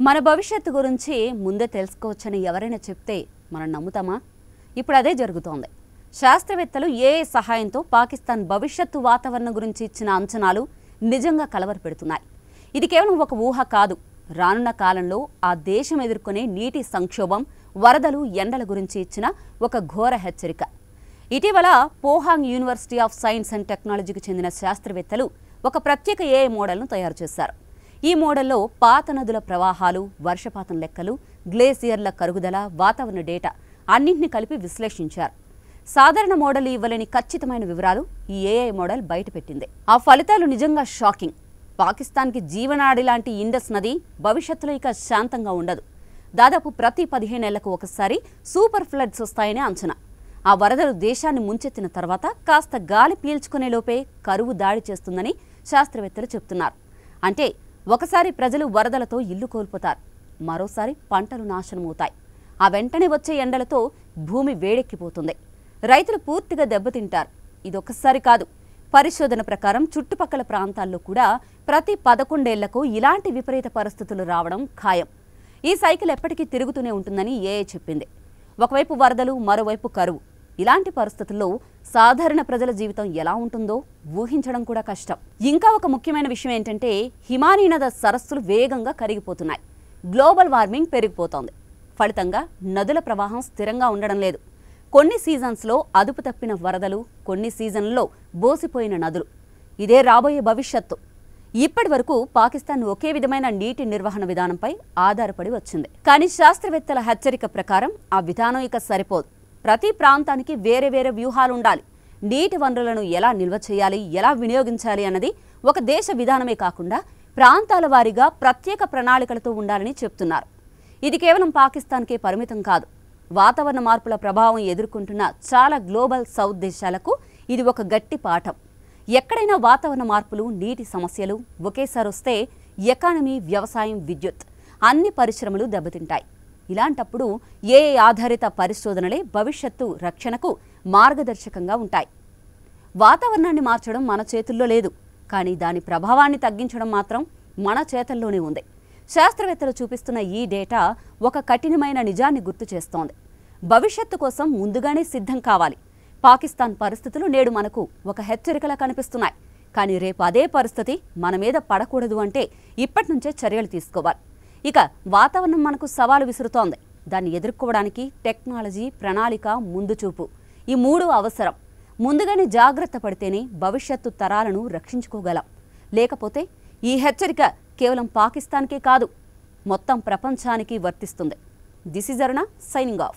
మన భవిష్యత్తు గురించి ముందే తెలుసుకోవచ్చని ఎవరైనా చెప్తే మనం నమ్ముతామా? ఇప్పుడు అదే జరుగుతోంది. శాస్త్రవేత్తలు ఏఐ సహాయంతో పాకిస్తాన్ భవిష్యత్తు వాతావరణం గురించి ఇచ్చిన అంచనాలు నిజంగా కలవరపెడుతున్నాయి. ఇది కేవలం ఒక ఊహ కాదు. రానున్న కాలంలో ఆ దేశం ఎదుర్కొనే నీటి సంక్షోభం, వరదలు, ఎండల గురించి ఇచ్చిన ఒక ఘోర హెచ్చరిక. ఇటీవల పోహాంగ్ యూనివర్సిటీ ఆఫ్ సైన్స్ అండ్ టెక్నాలజీకి చెందిన శాస్త్రవేత్తలు ఒక ప్రత్యేక ఏఐ మోడల్ను తయారు చేశారు. ఈ మోడల్లో పాత నదుల ప్రవాహాలు, వర్షపాతం లెక్కలు, గ్లేసియర్ల కరుగుదల, వాతావరణ డేటా అన్నింటినీ కలిపి విశ్లేషించారు. సాధారణ మోడల్ ఇవ్వలేని ఖచ్చితమైన వివరాలు ఈ ఏఐ మోడల్ బయటపెట్టింది. ఆ ఫలితాలు నిజంగా షాకింగ్. పాకిస్తాన్కి జీవనాడి లాంటి ఇండస్ నది భవిష్యత్తులో ఇక శాంతంగా ఉండదు. దాదాపు ప్రతి 15 ఏళ్లకు ఒకసారి సూపర్ ఫ్లడ్స్ వస్తాయనే అంచనా. ఆ వరదలు దేశాన్ని ముంచెత్తిన తర్వాత కాస్త గాలి పీల్చుకునే లోపే కరువు దాడి చేస్తుందని శాస్త్రవేత్తలు చెబుతున్నారు. అంటే ఒకసారి ప్రజలు వరదలతో ఇల్లు కోల్పోతారు, మరోసారి పంటలు నాశనమవుతాయి. ఆ వెంటనే వచ్చే ఎండలతో భూమి వేడెక్కిపోతుంది, రైతులు పూర్తిగా దెబ్బతింటారు. ఇదొక్కసారి కాదు. పరిశోధన ప్రకారం చుట్టుపక్కల ప్రాంతాల్లో కూడా ప్రతి 11 ఏళ్లకు ఇలాంటి విపరీత పరిస్థితులు రావడం ఖాయం. ఈ సైకిల్ ఎప్పటికీ తిరుగుతూనే ఉంటుందని ఏఐ చెప్పింది. ఒకవైపు వరదలు, మరోవైపు కరువు. ఇలాంటి పరిస్థితుల్లో సాధారణ ప్రజల జీవితం ఎలా ఉంటుందో ఊహించడం కూడా కష్టం. ఇంకా ఒక ముఖ్యమైన విషయం ఏంటంటే, హిమానీ నద సరస్సులు వేగంగా కరిగిపోతున్నాయి. గ్లోబల్ వార్మింగ్ పెరిగిపోతోంది. ఫలితంగా నదుల ప్రవాహం స్థిరంగా ఉండడం లేదు. కొన్ని సీజన్స్లో అదుపు తప్పిన వరదలు, కొన్ని సీజన్లలో బోసిపోయిన నదులు. ఇదే రాబోయే భవిష్యత్తు. ఇప్పటి వరకు పాకిస్తాన్ ఒకే విధమైన నీటి నిర్వహణ విధానంపై ఆధారపడి వచ్చింది. కానీ శాస్త్రవేత్తల హెచ్చరిక ప్రకారం ఆ విధానం ఇక సరిపోదు. ప్రతి ప్రాంతానికి వేరే వేరే వ్యూహాలు ఉండాలి. నీటి వనరులను ఎలా నిల్వ చేయాలి, ఎలా వినియోగించాలి అన్నది ఒక దేశ విధానమే కాకుండా ప్రాంతాల వారీగా ప్రత్యేక ప్రణాళికలతో ఉండాలని చెప్తున్నారు. ఇది కేవలం పాకిస్తాన్కే పరిమితం కాదు. వాతావరణ మార్పుల ప్రభావం ఎదుర్కొంటున్న చాలా గ్లోబల్ సౌత్ దేశాలకు ఇది ఒక గట్టి పాఠం. ఎక్కడైనా వాతావరణ మార్పులు, నీటి సమస్యలు ఒకేసారి వస్తే ఎకానమీ, వ్యవసాయం, విద్యుత్ అన్ని పరిశ్రమలు దెబ్బతింటాయి. ఇలాంటప్పుడు ఏఐ ఆధారిత పరిశోధనలే భవిష్యత్తు రక్షణకు మార్గదర్శకంగా ఉంటాయి. వాతావరణాన్ని మార్చడం మన చేతుల్లో లేదు, కానీ దాని ప్రభావాన్ని తగ్గించడం మాత్రం మన చేతల్లోనే ఉంది. శాస్త్రవేత్తలు చూపిస్తున్న ఈ డేటా ఒక కఠినమైన నిజాన్ని గుర్తు చేస్తోంది. భవిష్యత్తు కోసం ముందుగానే సిద్ధం కావాలి. పాకిస్తాన్ పరిస్థితులు నేడు మనకు ఒక హెచ్చరికలా కనిపిస్తున్నాయి. కానీ రేపు అదే పరిస్థితి మన మీద పడకూడదు అంటే ఇప్పటి నుంచే చర్యలు తీసుకోవాలి. ఇక వాతావరణం మనకు సవాలు విసురుతోంది. దాన్ని ఎదుర్కోవడానికి టెక్నాలజీ, ప్రణాళిక, ముందు చూపు ఈ 3 అవసరం. ముందుగానే జాగ్రత్త పడితేనే భవిష్యత్తు తరాలను రక్షించుకోగలం. లేకపోతే ఈ హెచ్చరిక కేవలం పాకిస్తాన్కే కాదు, మొత్తం ప్రపంచానికి వర్తిస్తుంది. This is Aruna signing off.